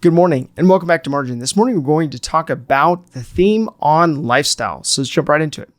Good morning and welcome back to Margin. This morning we're going to talk about the theme on lifestyle. So let's jump right into it.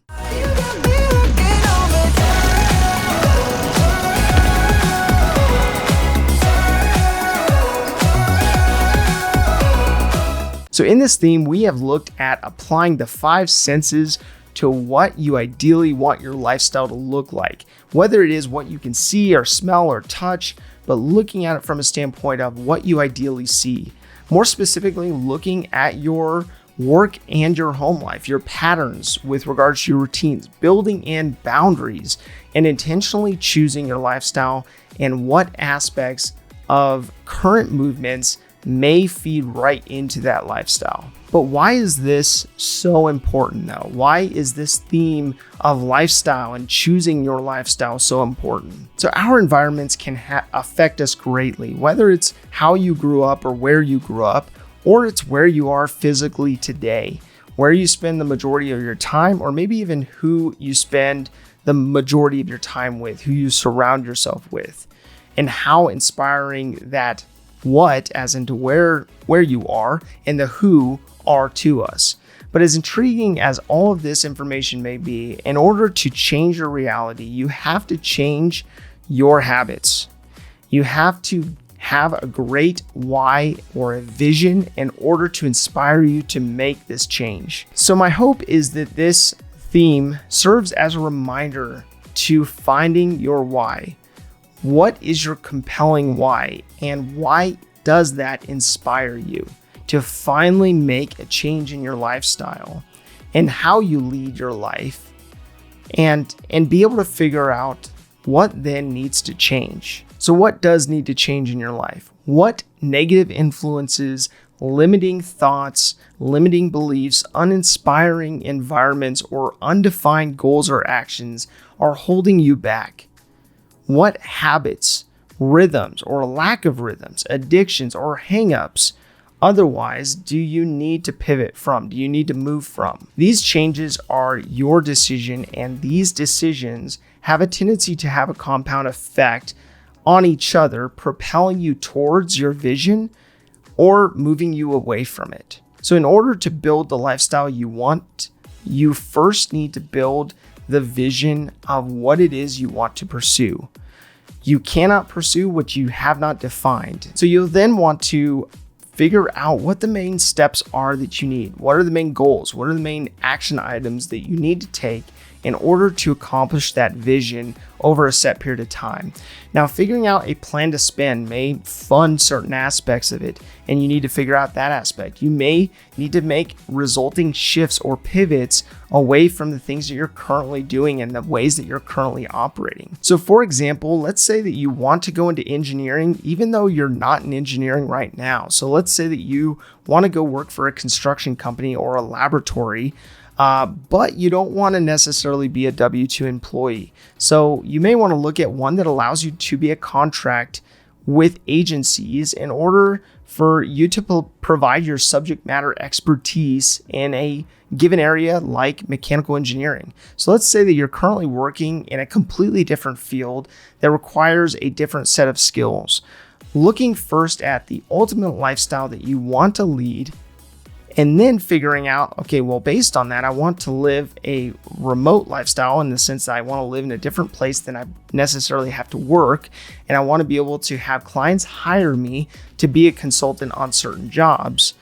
So in this theme, we have looked at applying the 5 senses to what you ideally want your lifestyle to look like, whether it is what you can see or smell or touch, but looking at it from a standpoint of what you ideally see. More specifically, looking at your work and your home life, your patterns with regards to your routines, building in boundaries, and intentionally choosing your lifestyle and what aspects of current movements may feed right into that lifestyle. But why is this so important though? Why is this theme of lifestyle and choosing your lifestyle so important? So our environments can affect us greatly, whether it's how you grew up or where you grew up, or it's where you are physically today, where you spend the majority of your time, or maybe even who you spend the majority of your time with, who you surround yourself with, and how inspiring that what, as into where you are, and the who are to us. But as intriguing as all of this information may be, in order to change your reality, you have to change your habits. You have to have a great why or a vision in order to inspire you to make this change. So my hope is that this theme serves as a reminder to finding your why. What is your compelling why, and why does that inspire you to finally make a change in your lifestyle and how you lead your life, and be able to figure out what then needs to change? So what does need to change in your life? What negative influences, limiting thoughts, limiting beliefs, uninspiring environments, or undefined goals or actions are holding you back? What habits, rhythms, or lack of rhythms, addictions, or hangups otherwise do you need to pivot from? Do you need to move from? These changes are your decision, and these decisions have a tendency to have a compound effect on each other, propelling you towards your vision or moving you away from it. So in order to build the lifestyle you want, you first need to build the vision of what it is you want to pursue. You cannot pursue what you have not defined. So you'll then want to figure out what the main steps are that you need. What are the main goals? What are the main action items that you need to take in order to accomplish that vision over a set period of time? Now, figuring out a plan to spend may fund certain aspects of it, and you need to figure out that aspect. You may need to make resulting shifts or pivots away from the things that you're currently doing and the ways that you're currently operating. So for example, let's say that you want to go into engineering, even though you're not in engineering right now. So let's say that you want to go work for a construction company or a laboratory, but you don't want to necessarily be a W-2 employee. So you may want to look at one that allows you to be a contract with agencies in order for you to provide your subject matter expertise in a given area like mechanical engineering. So let's say that you're currently working in a completely different field that requires a different set of skills. Looking first at the ultimate lifestyle that you want to lead, and then figuring out, okay, well, based on that, I want to live a remote lifestyle in the sense that I want to live in a different place than I necessarily have to work. And I want to be able to have clients hire me to be a consultant on certain jobs.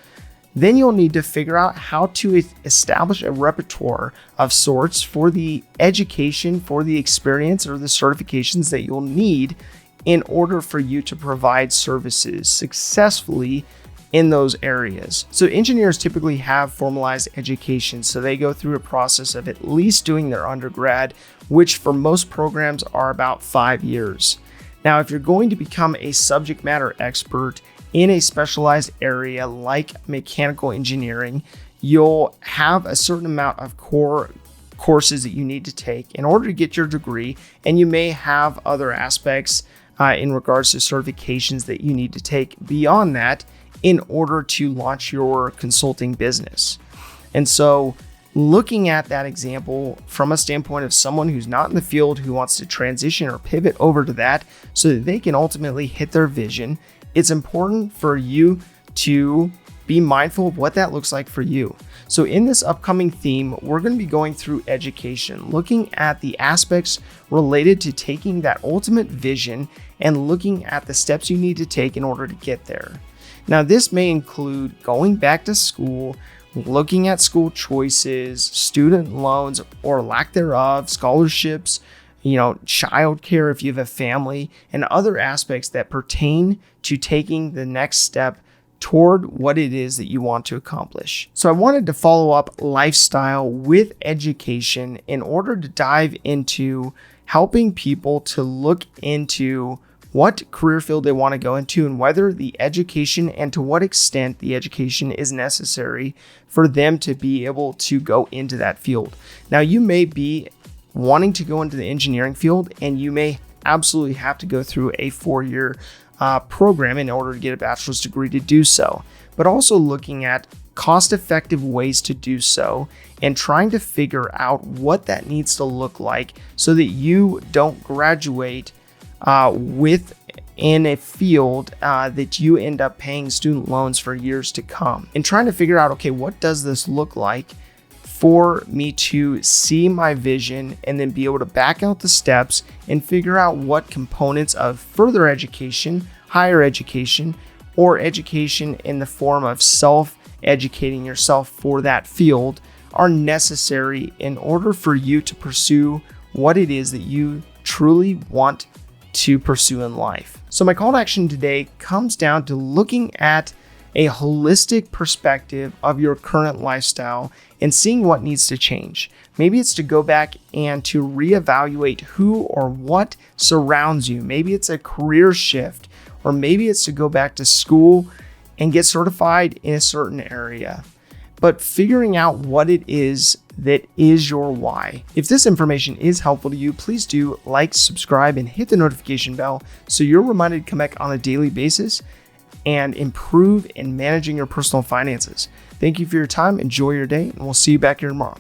Then you'll need to figure out how to establish a repertoire of sorts for the education, for the experience, or the certifications that you'll need in order for you to provide services successfully in those areas. So engineers typically have formalized education, so they go through a process of at least doing their undergrad, which for most programs are about 5 years. Now, if you're going to become a subject matter expert in a specialized area like mechanical engineering, you'll have a certain amount of core courses that you need to take in order to get your degree, and you may have other aspects in regards to certifications that you need to take beyond that in order to launch your consulting business. And so looking at that example from a standpoint of someone who's not in the field, who wants to transition or pivot over to that so that they can ultimately hit their vision, it's important for you to be mindful of what that looks like for you. So in this upcoming theme, we're going to be going through education, looking at the aspects related to taking that ultimate vision and looking at the steps you need to take in order to get there. Now, this may include going back to school, looking at school choices, student loans or lack thereof, scholarships, childcare if you have a family, and other aspects that pertain to taking the next step toward what it is that you want to accomplish. So I wanted to follow up lifestyle with education in order to dive into helping people to look into what career field they want to go into and whether the education and to what extent the education is necessary for them to be able to go into that field. Now, you may be wanting to go into the engineering field and you may absolutely have to go through a 4-year program in order to get a bachelor's degree to do so, but also looking at cost-effective ways to do so and trying to figure out what that needs to look like so that you don't graduate in a field that you end up paying student loans for years to come, and trying to figure out, okay, what does this look like for me to see my vision and then be able to back out the steps and figure out what components of further education, higher education, or education in the form of self-educating yourself for that field are necessary in order for you to pursue what it is that you truly want to pursue in life. So my call to action today comes down to looking at a holistic perspective of your current lifestyle and seeing what needs to change. Maybe it's to go back and to reevaluate who or what surrounds you. Maybe it's a career shift, or maybe it's to go back to school and get certified in a certain area. But figuring out what it is that is your why. If this information is helpful to you, please do like, subscribe, and hit the notification bell so you're reminded to come back on a daily basis and improve in managing your personal finances. Thank you for your time. Enjoy your day, and we'll see you back here tomorrow.